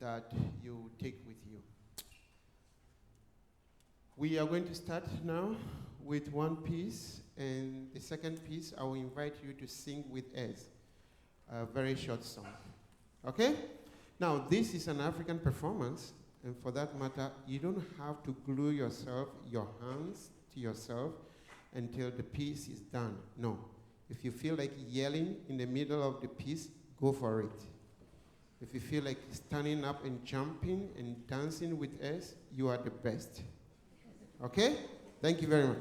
that you take with you. We are going to start now with one piece, and the second piece I will invite you to sing with us a very short song. Okay? Now, this is an African performance, and for that matter, you don't have to glue your hands to yourself until the piece is done. No. If you feel like yelling in the middle of the piece, go for it. If you feel like standing up and jumping and dancing with us, you are the best. Okay? Thank you very much.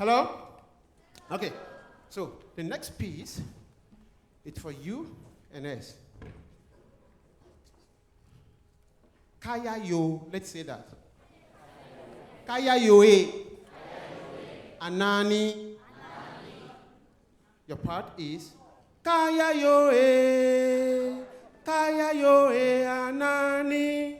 Hello? Okay. So the next piece, it's for you and S. Kaya yo, let's say that. Kaya yo e. Anani. Your part is Kaya yo e. Kaya yo e anani.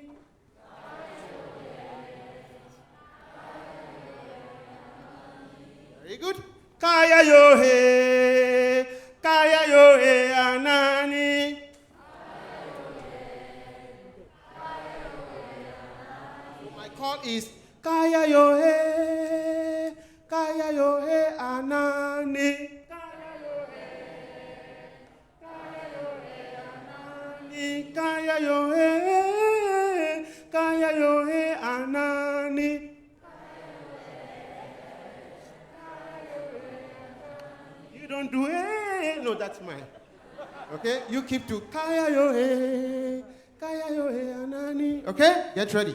Very good. Kaya yo he. Kaya yo e anani. My call is Kaya yo he. Kaya yo he anani. Kaya yo he anani. You don't do it. No, that's mine. Okay, you keep to kaya yo he anani. Okay, get ready.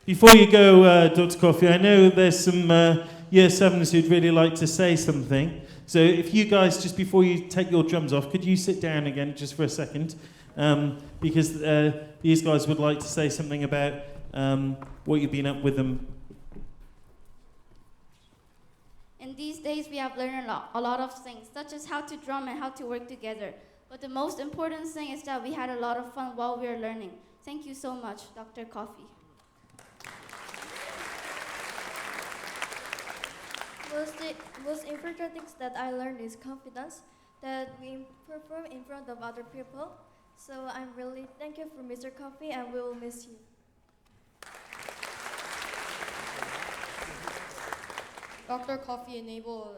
Before you go, Dr. Coffey, I know there's some Year 7s who'd really like to say something. So if you guys, just before you take your drums off, could you sit down again just for a second? Because these guys would like to say something about what you've been up with them. In these days, we have learned a lot of things, such as how to drum and how to work together. But the most important thing is that we had a lot of fun while we were learning. Thank you so much, Dr. Coffey. Most important things that I learned is confidence, that we perform in front of other people. So I'm really thankful for Mr. Coffey, and we will miss you. Dr. Coffey enabled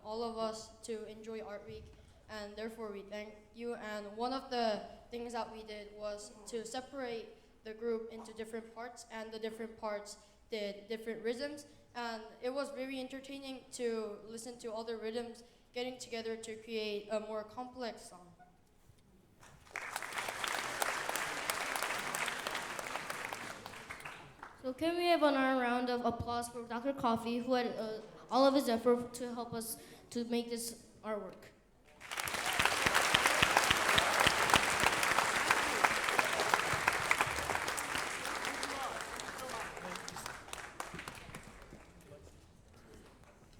all of us to enjoy Art Week, and therefore we thank you. And one of the things that we did was to separate the group into different parts, and the different parts did different rhythms. And it was very entertaining to listen to other rhythms getting together to create a more complex song. So can we have another round of applause for Dr. Coffey, who had all of his effort to help us to make this artwork.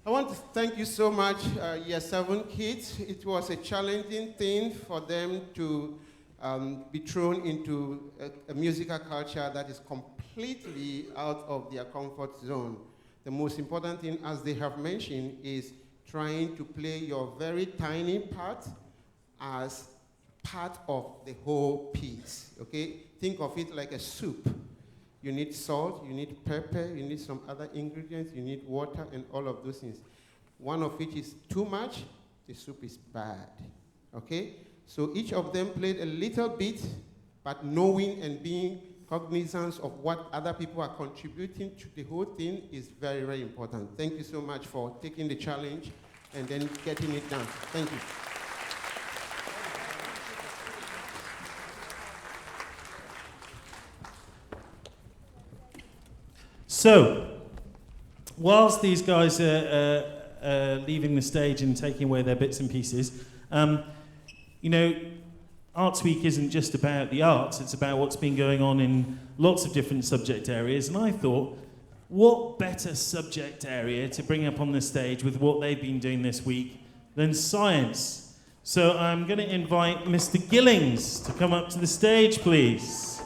I want to thank you so much, Year 7 kids. It was a challenging thing for them to be thrown into a musical culture that is completely out of their comfort zone. The most important thing, as they have mentioned, is trying to play your very tiny part as part of the whole piece, okay? Think of it like a soup. You need salt, you need pepper, you need some other ingredients, you need water, and all of those things. One of which is too much, the soup is bad, okay? So each of them played a little bit, but knowing and being cognizant of what other people are contributing to the whole thing is very, very important. Thank you so much for taking the challenge and then getting it done. Thank you. So, whilst these guys are leaving the stage and taking away their bits and pieces, you know, Arts Week isn't just about the arts, it's about what's been going on in lots of different subject areas, and I thought, what better subject area to bring up on the stage with what they've been doing this week than science? So I'm going to invite Mr. Gillings to come up to the stage, please.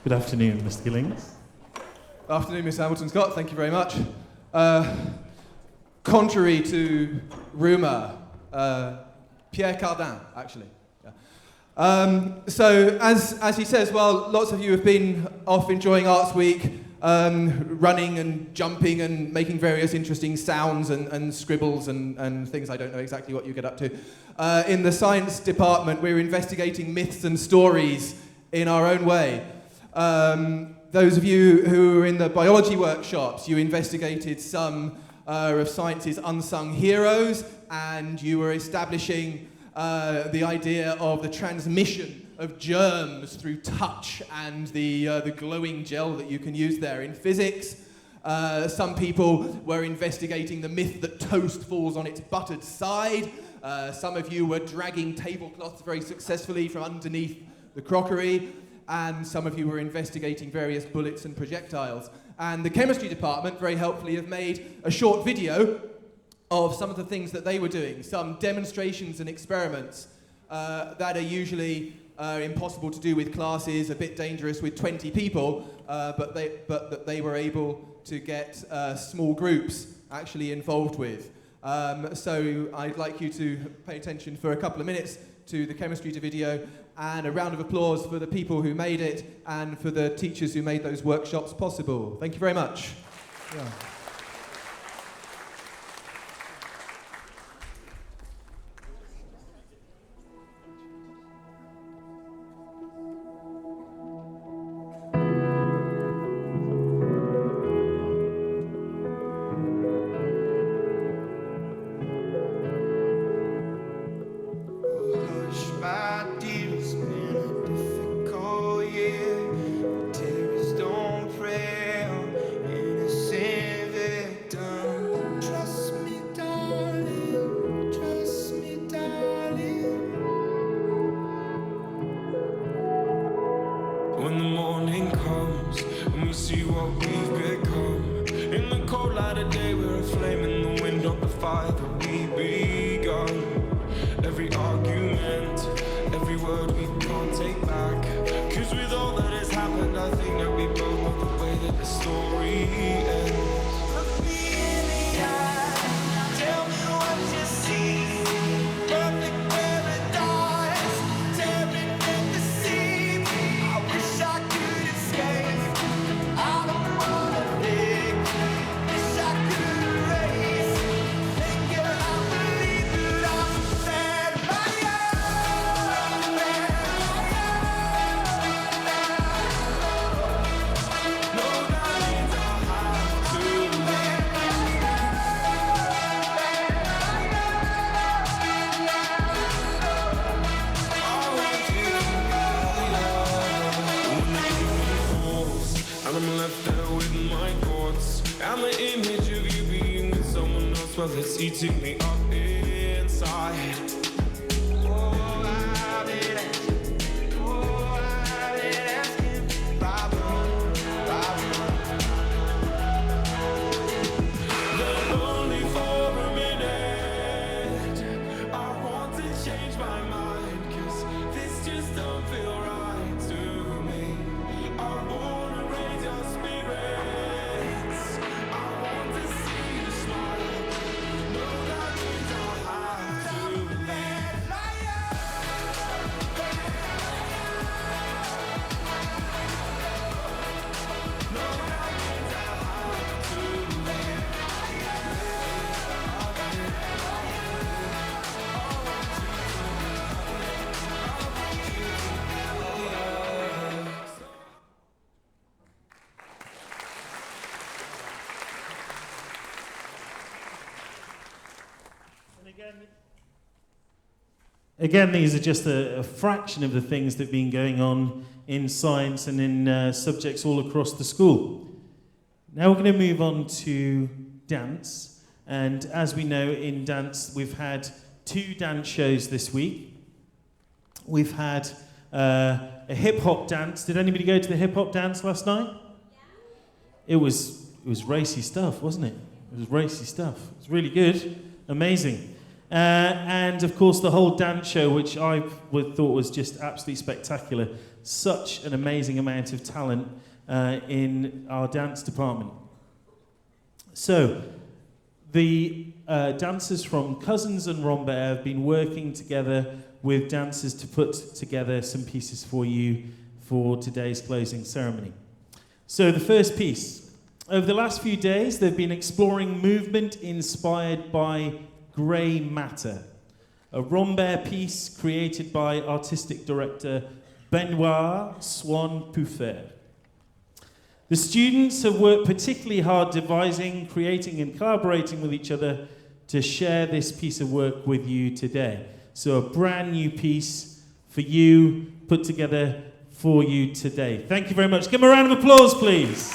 Good afternoon, Mr. Gillings. Afternoon, Miss Hamilton-Scott. Thank you very much. Contrary to rumour, Pierre Cardin, actually. Yeah. So, as he says, well, lots of you have been off enjoying Arts Week, running and jumping and making various interesting sounds and scribbles and things. I don't know exactly what you get up to. In the science department, we're investigating myths and stories in our own way. Those of you who were in the biology workshops, you investigated some of science's unsung heroes, and you were establishing the idea of the transmission of germs through touch and the glowing gel that you can use there. In physics, some people were investigating the myth that toast falls on its buttered side. Some of you were dragging tablecloths very successfully from underneath the crockery. And some of you were investigating various bullets and projectiles. And the chemistry department, very helpfully, have made a short video of some of the things that they were doing, some demonstrations and experiments that are usually impossible to do with classes, a bit dangerous with 20 people, but that they were able to get small groups actually involved with. So I'd like you to pay attention for a couple of minutes to the chemistry video, and a round of applause for the people who made it and for the teachers who made those workshops possible. Thank you very much. Yeah. Hush, my dear, see what we've become. In the cold light of day, we're a flame in the wind of the fire that we begun. Every argument, every word we can't take back. Cause with all that has happened, I think that we both know the way that the story ends. Look me in the eye, tell me what you see. Perfect paradise, tearing at the seams. I wish I could escape. I don't wanna think. Wish I could erase. Think I believe that I'm sad by you. No, that means I have to live. I want you to when the evening falls and I'm left there with my thoughts and the image of you being with someone else, well, it's eating me up inside. Oh, I've been asking, but only for a minute. I want to change my mind, 'cause this just don't feel right to me. I wanna raise your spirits. I want to see you smile. No, that means I have to live like you. No, that means I have to live. Again, these are just a fraction of the things that have been going on in science and in subjects all across the school. Now we're going to move on to dance. And as we know, in dance, we've had 2 dance shows this week. We've had a hip-hop dance. Did anybody go to the hip-hop dance last night? Yeah. It was racy stuff, wasn't it? It was racy stuff. It was really good. Amazing. And of course the whole dance show, which I thought was just absolutely spectacular. Such an amazing amount of talent in our dance department. So the dancers from Cousins and Rambert have been working together with dancers to put together some pieces for you for today's closing ceremony. So the first piece. Over the last few days, they've been exploring movement inspired by grey matter, a Rambert piece created by artistic director Benoit Swan-Pouffer. The students have worked particularly hard devising, creating and collaborating with each other to share this piece of work with you today. So a brand new piece for you, put together for you today. Thank you very much. Give them a round of applause, please.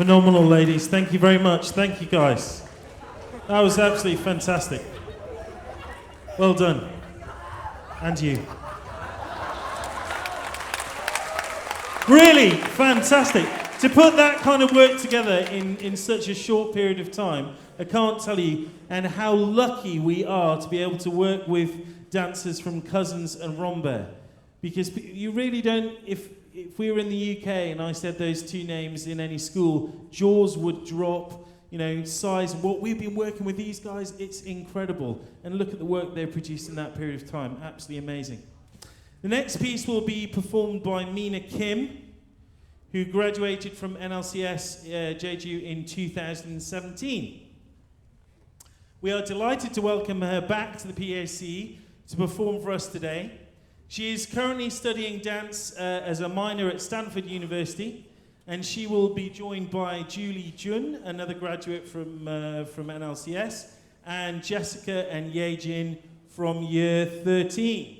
Phenomenal, ladies. Thank you very much. Thank you, guys. That was absolutely fantastic. Well done. And you. Really fantastic. To put that kind of work together in such a short period of time, I can't tell you, and how lucky we are to be able to work with dancers from Cousins and Rambert. Because you really don't, if we were in the UK and I said those two names in any school, jaws would drop, you know, size. What we've been working with these guys, it's incredible. And look at the work they've produced in that period of time. Absolutely amazing. The next piece will be performed by Mina Kim, who graduated from NLCS Jeju in 2017. We are delighted to welcome her back to the PAC to perform for us today. She is currently studying dance as a minor at Stanford University, and she will be joined by Julie Jun, another graduate from NLCS, and Jessica and Yejin from year 13.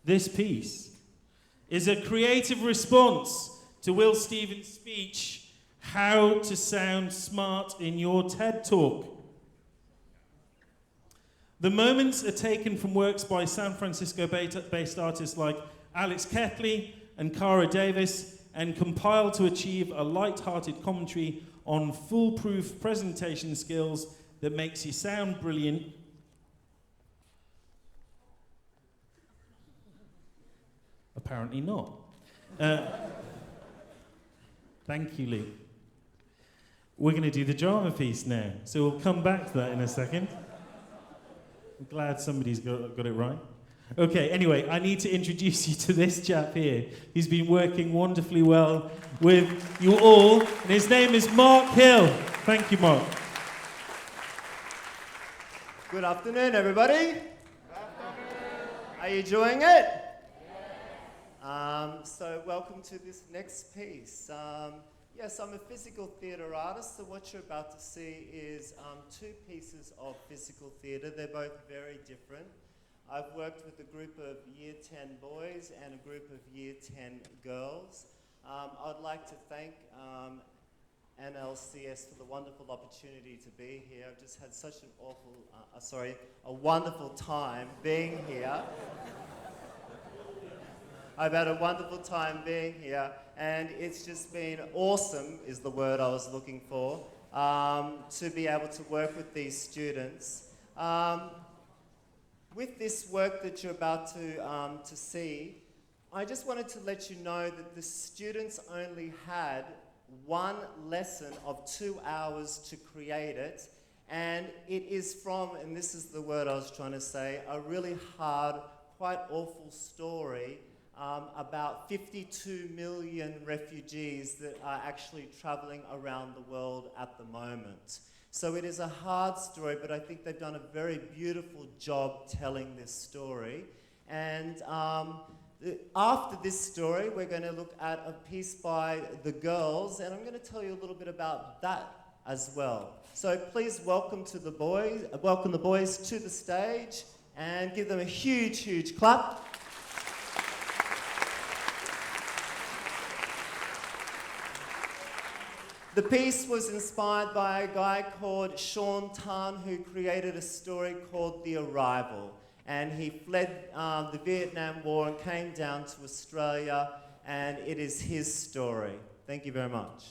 This piece is a creative response to Will Stevens' speech, How to Sound Smart in Your TED Talk. The moments are taken from works by San Francisco-based artists like Alex Ketley and Cara Davis and compiled to achieve a light-hearted commentary on foolproof presentation skills that makes you sound brilliant. Apparently not. Thank you, Luke. We're going to do the drama piece now, so we'll come back to that in a second. I'm glad somebody's got it right. Okay, anyway, I need to introduce you to this chap here. He's been working wonderfully well with you all, and his name is Mark Hill. Thank you, Mark. Good afternoon, everybody. Are you enjoying it? So welcome to this next piece. Yes, I'm a physical theatre artist, so what you're about to see is two pieces of physical theatre. They're both very different. I've worked with a group of Year 10 boys and a group of Year 10 girls. I'd like to thank NLCS for the wonderful opportunity to be here. I've just had such a wonderful time being here. I've had a wonderful time being here, and it's just been awesome, is the word I was looking for, to be able to work with these students. With this work that you're about to see, I just wanted to let you know that the students only had one lesson of 2 hours to create it, and it is from, and this is the word I was trying to say, a really hard, quite awful story about 52 million refugees that are actually traveling around the world at the moment. So it is a hard story, but I think they've done a very beautiful job telling this story. And after this story, we're going to look at a piece by the girls, and I'm going to tell you a little bit about that as well. So please welcome the boys to the stage, and give them a huge, huge clap. The piece was inspired by a guy called Sean Tan, who created a story called The Arrival. And he fled the Vietnam War and came down to Australia, and it is his story. Thank you very much.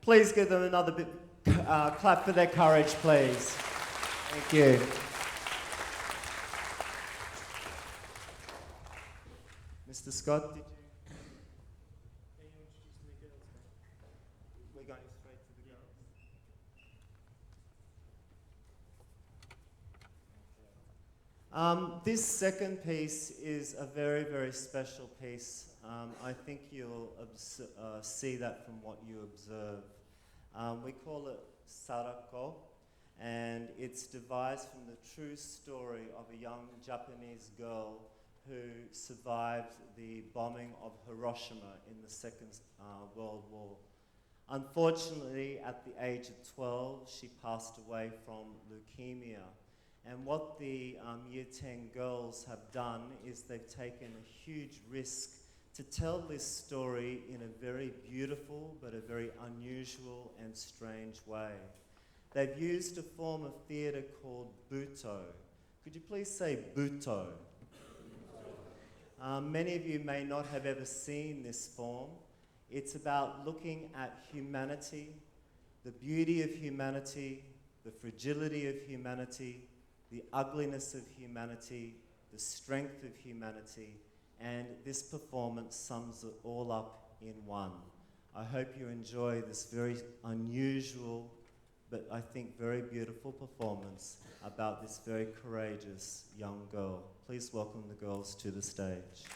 please give them another bit, clap for their courage, please. Thank you. Mr. Scott, did you? Can you introduce the girls now? We're going straight to the girls. This second piece is a very, very special piece. I think you'll see that from what you observe. We call it Sarako, and it's devised from the true story of a young Japanese girl who survived the bombing of Hiroshima in the Second World War. Unfortunately, at the age of 12, she passed away from leukemia. And what the Year 10 girls have done is they've taken a huge risk to tell this story in a very beautiful but a very unusual and strange way. They've used a form of theatre called buto. Could you please say buto? Many of you may not have ever seen this form. It's about looking at humanity, the beauty of humanity, the fragility of humanity, the ugliness of humanity, the strength of humanity, and this performance sums it all up in one. I hope you enjoy this very unusual, but I think very beautiful performance about this very courageous young girl. Please welcome the girls to the stage.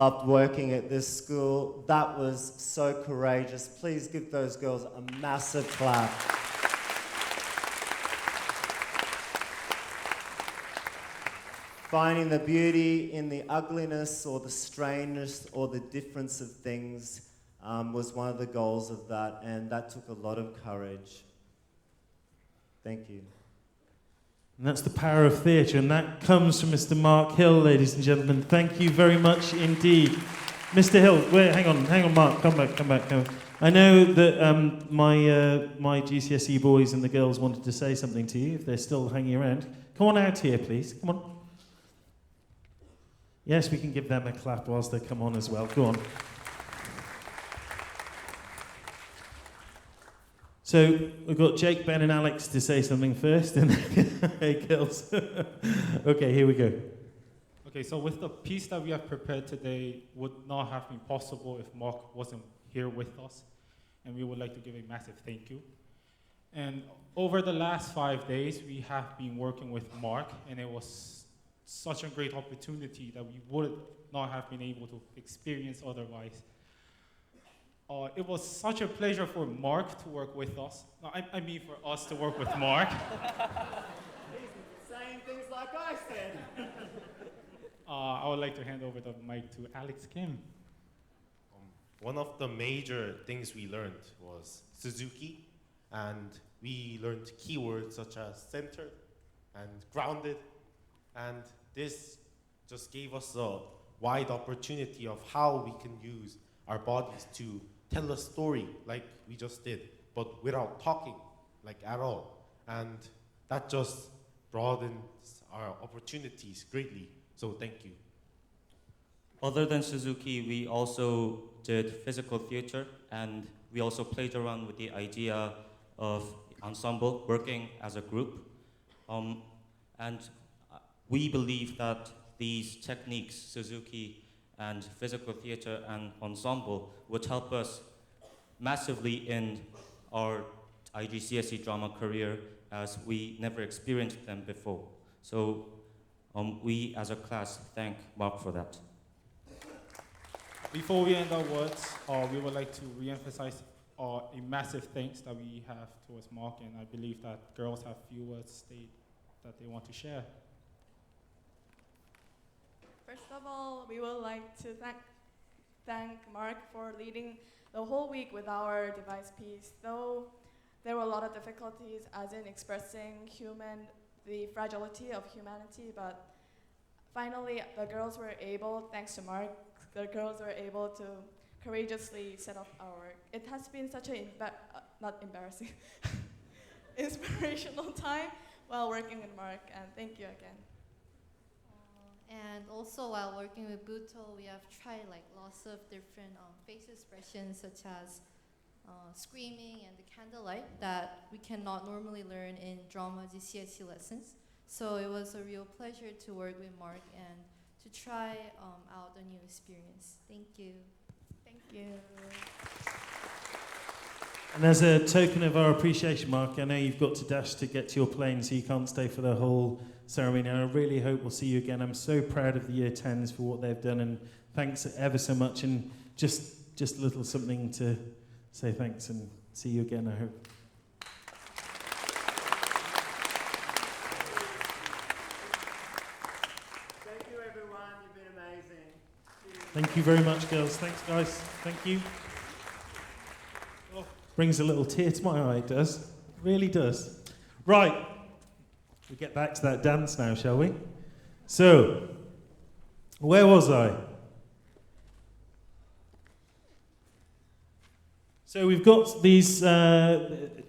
Loved working at this school. That was so courageous. Please give those girls a massive clap. Finding the beauty in the ugliness or the strangeness or the difference of things was one of the goals of that, and that took a lot of courage. Thank you. And that's the power of theatre, and that comes from Mr. Mark Hill, ladies and gentlemen. Thank you very much indeed. Mr. Hill, wait, hang on, Mark, come back. I know that my GCSE boys and the girls wanted to say something to you, if they're still hanging around. Come on out here, please, come on. Yes, we can give them a clap whilst they come on as well, go on. So we've got Jake, Ben and Alex to say something first, and hey girls. Okay, here we go. Okay, so with the piece that we have prepared today would not have been possible if Mark wasn't here with us, and we would like to give a massive thank you. And over the last 5 days, we have been working with Mark, and it was such a great opportunity that we would not have been able to experience otherwise. It was such a pleasure for Mark to work with us. No, I mean for us to work with Mark. Saying things like I said. I would like to hand over the mic to Alex Kim. One of the major things we learned was Suzuki, and we learned keywords such as centered and grounded, and this just gave us a wide opportunity of how we can use our bodies to tell a story like we just did, but without talking, like at all. And that just broadens our opportunities greatly. So thank you. Other than Suzuki, we also did physical theater, and we also played around with the idea of ensemble, working as a group. And we believe that these techniques, Suzuki and physical theater and ensemble, would help us massively in our IGCSE drama career, as we never experienced them before. So we as a class thank Mark for that. Before we end our words, we would like to re-emphasize a massive thanks that we have towards Mark, and I believe that girls have few words that they want to share. First of all, we would like to thank Mark for leading the whole week with our device piece. Though there were a lot of difficulties as in expressing the fragility of humanity, but finally the girls were able, thanks to Mark, the girls were able to courageously set up our work. It has been such an not embarrassing, inspirational time while working with Mark, and thank you again. And also while working with Buto, we have tried like lots of different face expressions, such as screaming and the candlelight that we cannot normally learn in drama GCSE lessons. So it was a real pleasure to work with Mark and to try out a new experience. Thank you. Thank you. And as a token of our appreciation, Mark, I know you've got to dash to get to your plane, so you can't stay for the whole ceremony. And I really hope we'll see you again. I'm so proud of the Year 10s for what they've done, and thanks ever so much. And just a little something to say thanks, and see you again, I hope. Thank you, everyone. You've been amazing. Thank you very much, girls. Thanks, guys. Thank you. Oh, brings a little tear to my eye, it does. It really does. Right. We'll get back to that dance now, shall we? So, where was I? So we've got these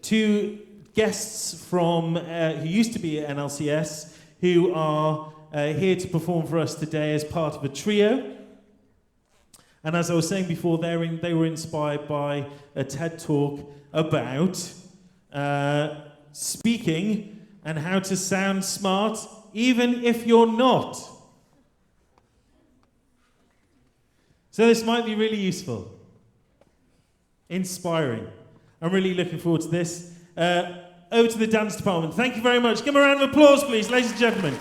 two guests from who used to be at NLCS, who are here to perform for us today as part of a trio. And as I was saying before, they were inspired by a TED Talk about speaking and how to sound smart, even if you're not. So this might be really useful. Inspiring. I'm really looking forward to this. Over to the dance department. Thank you very much. Give them a round of applause, please, ladies and gentlemen.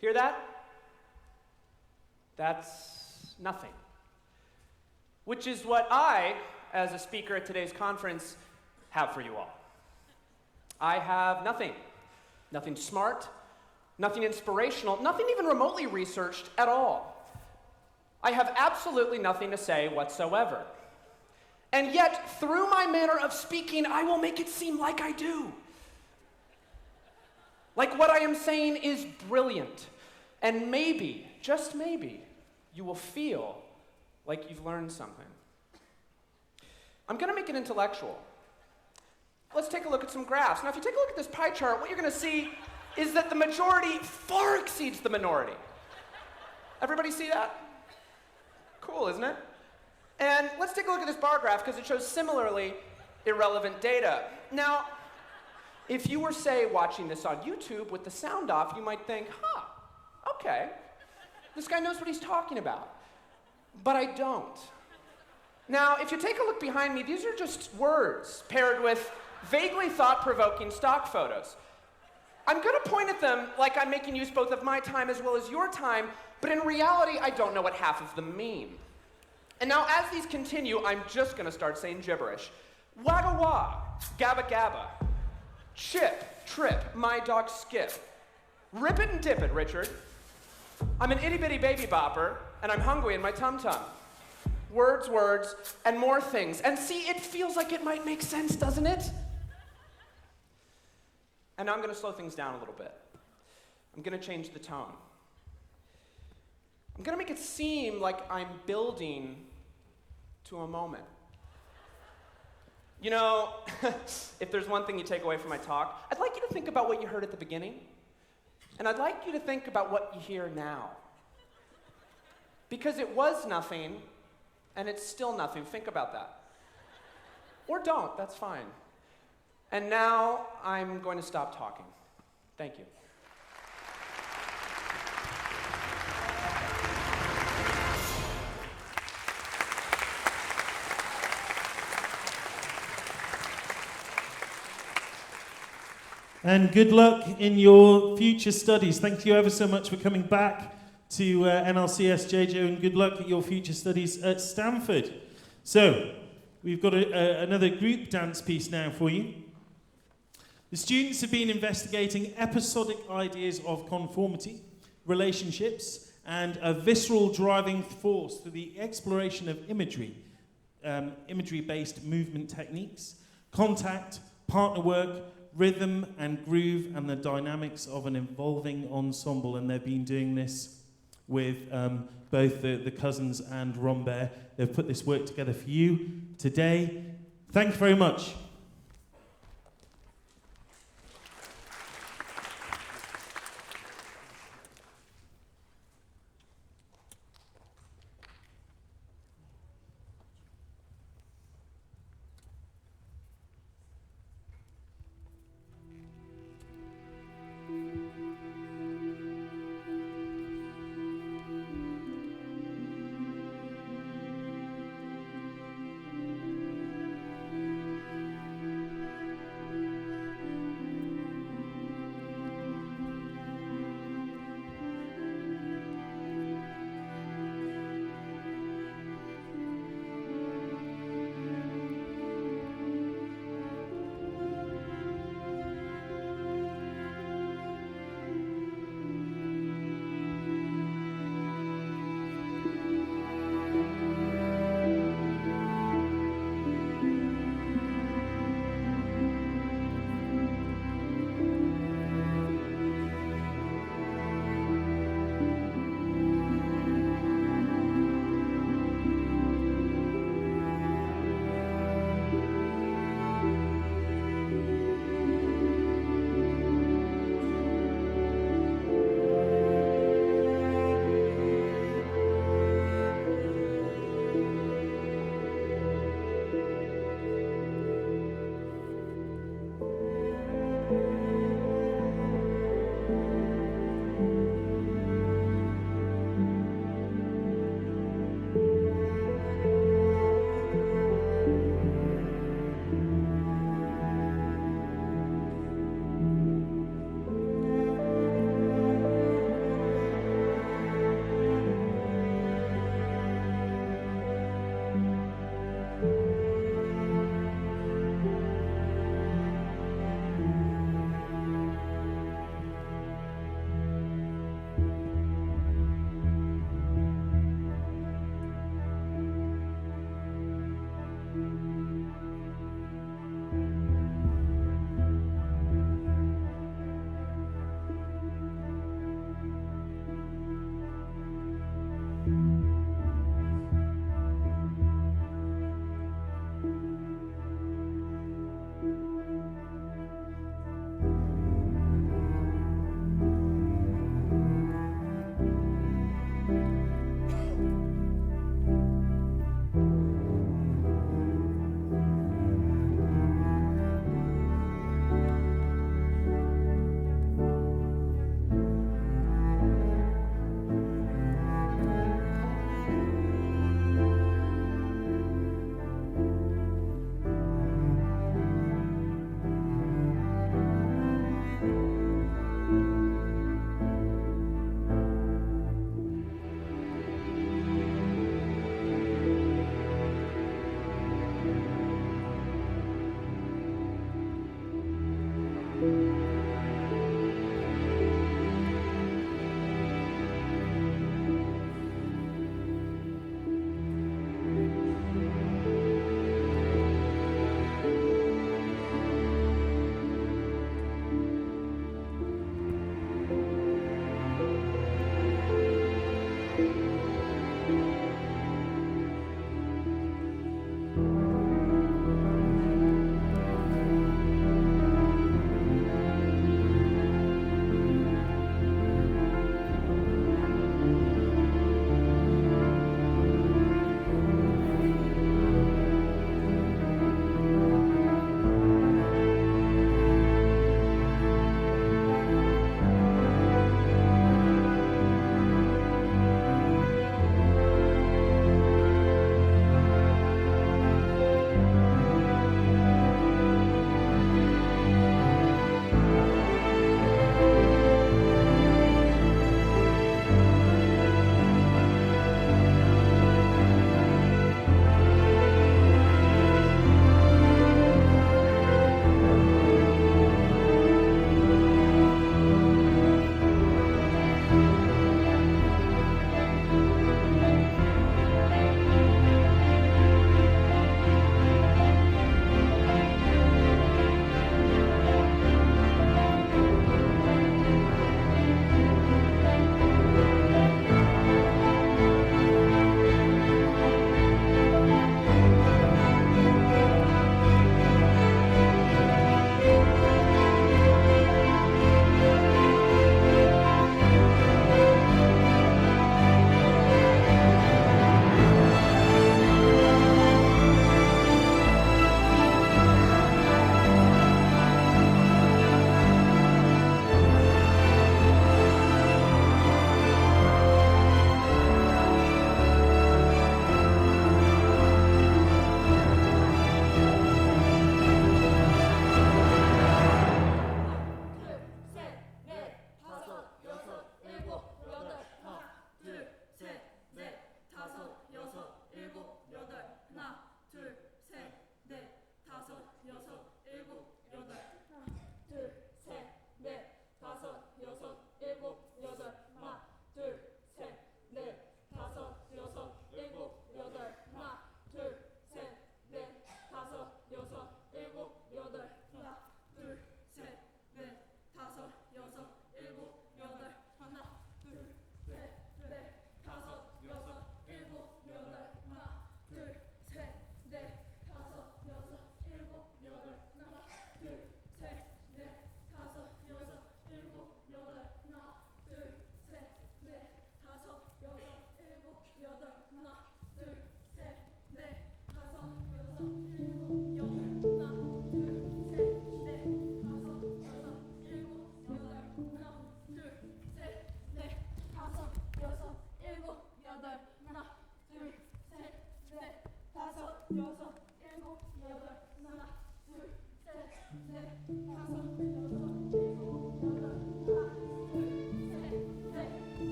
Hear that? That's nothing. Which is what I, as a speaker at today's conference, have for you all. I have nothing. Nothing smart, nothing inspirational, nothing even remotely researched at all. I have absolutely nothing to say whatsoever. And yet, through my manner of speaking, I will make it seem like I do. Like what I am saying is brilliant. And maybe, just maybe, you will feel like you've learned something. I'm going to make it intellectual. Let's take a look at some graphs. Now, if you take a look at this pie chart, what you're going to see is that the majority far exceeds the minority. Everybody see that? Cool, isn't it? And let's take a look at this bar graph because it shows similarly irrelevant data. Now, if you were, say, watching this on YouTube with the sound off, you might think, okay, this guy knows what he's talking about. But I don't. Now, if you take a look behind me, these are just words paired with vaguely thought-provoking stock photos. I'm going to point at them like I'm making use both of my time as well as your time, but in reality, I don't know what half of them mean. And now, as these continue, I'm just going to start saying gibberish. Wagga wah, gabba gabba, chip, trip, my dog Skip. Rip it and dip it, Richard. I'm an itty-bitty baby bopper, and I'm hungry in my tum-tum. Words, words, and more things. And see, it feels like it might make sense, doesn't it? And now I'm going to slow things down a little bit. I'm going to change the tone. I'm going to make it seem like I'm building to a moment. You know, if there's one thing you take away from my talk, I'd like you to think about what you heard at the beginning, and I'd like you to think about what you hear now. Because it was nothing, and it's still nothing. Think about that. Or don't, that's fine. And now I'm going to stop talking. Thank you. And good luck in your future studies. Thank you ever so much for coming back to NLCS, Jeju, and good luck at your future studies at Stanford. So, we've got another group dance piece now for you. The students have been investigating episodic ideas of conformity, relationships, and a visceral driving force through the exploration of imagery, imagery-based movement techniques, contact, partner work, rhythm and groove, and the dynamics of an evolving ensemble. And they've been doing this with both the cousins and Rombert. They've put this work together for you today. Thank you very much.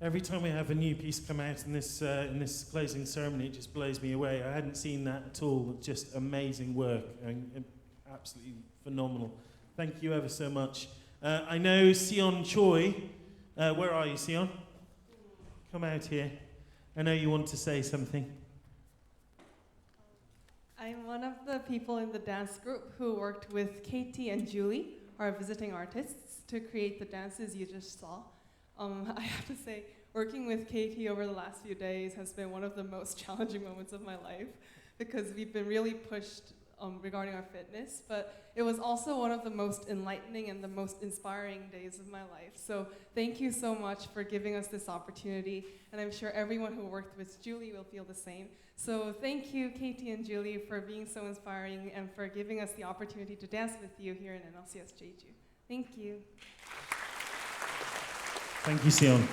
Every time we have a new piece come out in this closing ceremony, it just blows me away. I hadn't seen that at all. Just amazing work and absolutely phenomenal. Thank you ever so much. I know Sion Choi. Where are you, Sion? Come out here. I know you want to say something. I'm one of the people in the dance group who worked with Katie and Julie, our visiting artists, to create the dances you just saw. I have to say, working with Katie over the last few days has been one of the most challenging moments of my life because we've been really pushed regarding our fitness, but it was also one of the most enlightening and the most inspiring days of my life. So thank you so much for giving us this opportunity, and I'm sure everyone who worked with Julie will feel the same. So thank you, Katie and Julie, for being so inspiring and for giving us the opportunity to dance with you here in NLCS Jeju. Thank you. Thank you, Sion.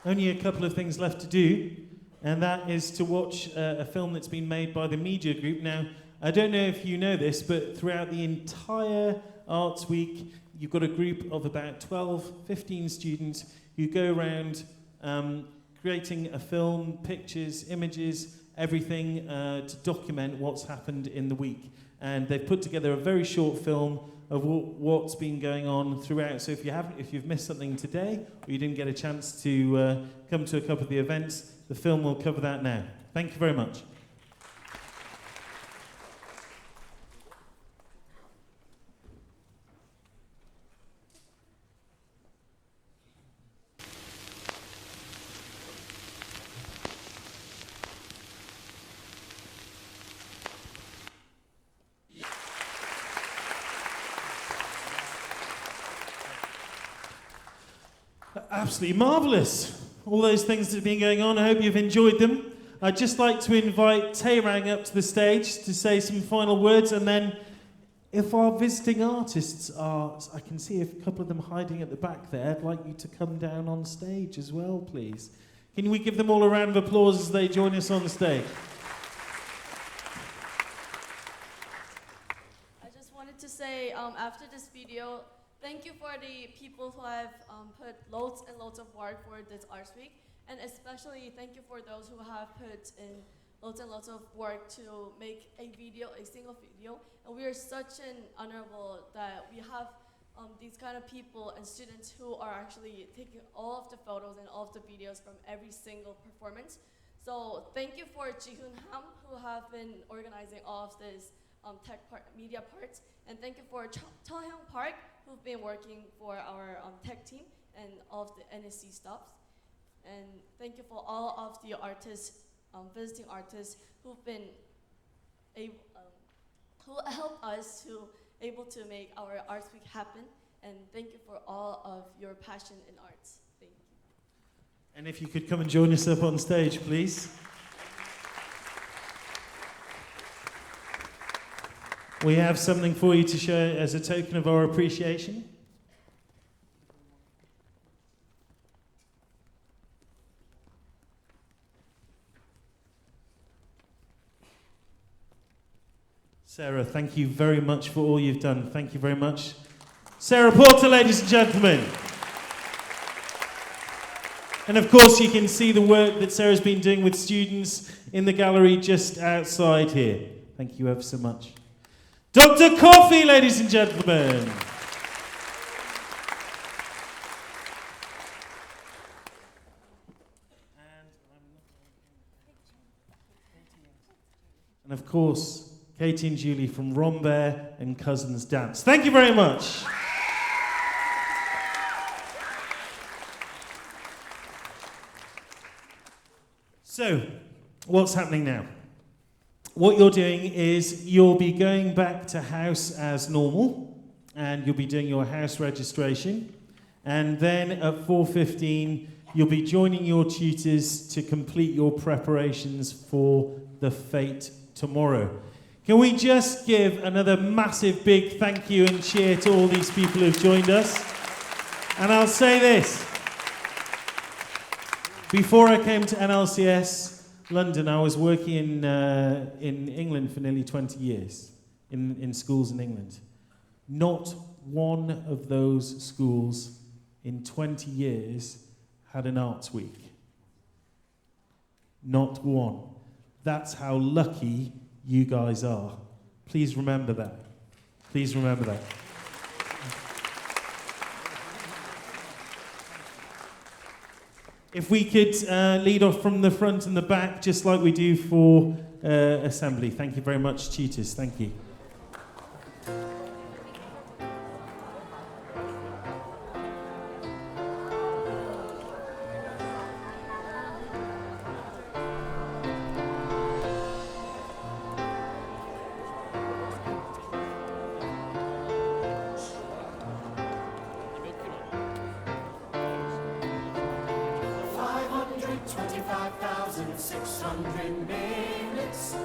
Only a couple of things left to do, and that is to watch a film that's been made by the media group. Now, I don't know if you know this, but throughout the entire Arts Week, you've got a group of about 12, 15 students who go around creating a film, pictures, images, everything to document what's happened in the week. And they've put together a very short film of what's been going on throughout. So if you've missed something today, or you didn't get a chance to come to a couple of the events, the film will cover that now. Thank you very much. Absolutely marvellous. All those things that have been going on, I hope you've enjoyed them. I'd just like to invite Taerang up to the stage to say some final words, and then if our visiting artists are, I can see a couple of them hiding at the back there, I'd like you to come down on stage as well, please. Can we give them all a round of applause as they join us on stage? I just wanted to say, after this video, thank you for the people who have put loads and loads of work for this Arts Week, and especially thank you for those who have put in loads and loads of work to make a video, a single video. And we are such an honorable that we have these kind of people and students who are actually taking all of the photos and all of the videos from every single performance. So thank you for Jihoon Ham, who have been organizing all of this media parts, and thank you for Chulhyung Park, who've been working for our tech team and all of the NSC stops. And thank you for all of the artists, visiting artists, who've been who helped us to able to make our Arts Week happen. And thank you for all of your passion in arts. Thank you. And if you could come and join us up on stage, please. We have something for you to show as a token of our appreciation. Sarah, thank you very much for all you've done. Thank you very much. Sarah Porter, ladies and gentlemen. And of course, you can see the work that Sarah's been doing with students in the gallery just outside here. Thank you ever so much. Dr. Coffee, ladies and gentlemen. And of course, Katie and Julie from Rombear and Cousins Dance. Thank you very much. So, what's happening now? What you're doing is you'll be going back to house as normal, and you'll be doing your house registration. And then at 4:15, you'll be joining your tutors to complete your preparations for the fete tomorrow. Can we just give another massive big thank you and cheer to all these people who've joined us? And I'll say this. Before I came to NLCS London, I was working in England for nearly 20 years, in schools in England. Not one of those schools in 20 years had an arts week. Not one. That's how lucky you guys are. Please remember that. Please remember that. If we could lead off from the front and the back, just like we do for assembly. Thank you very much, tutors. Thank you. minutes,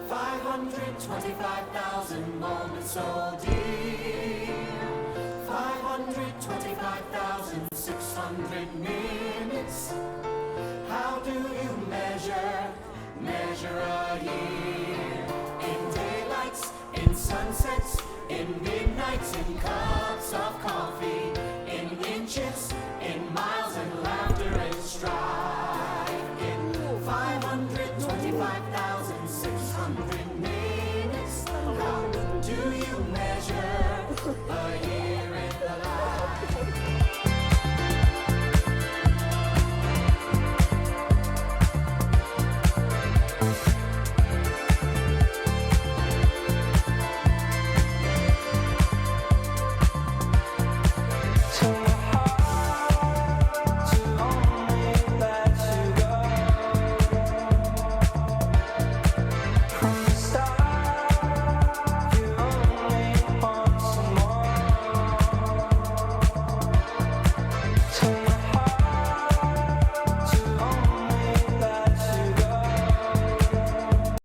525,000 moments, oh dear. 525,600 minutes. How do you measure a year? In daylights, in sunsets, in midnights, in cups of coffee, in inches, in miles, and laughter and strife. In 525,600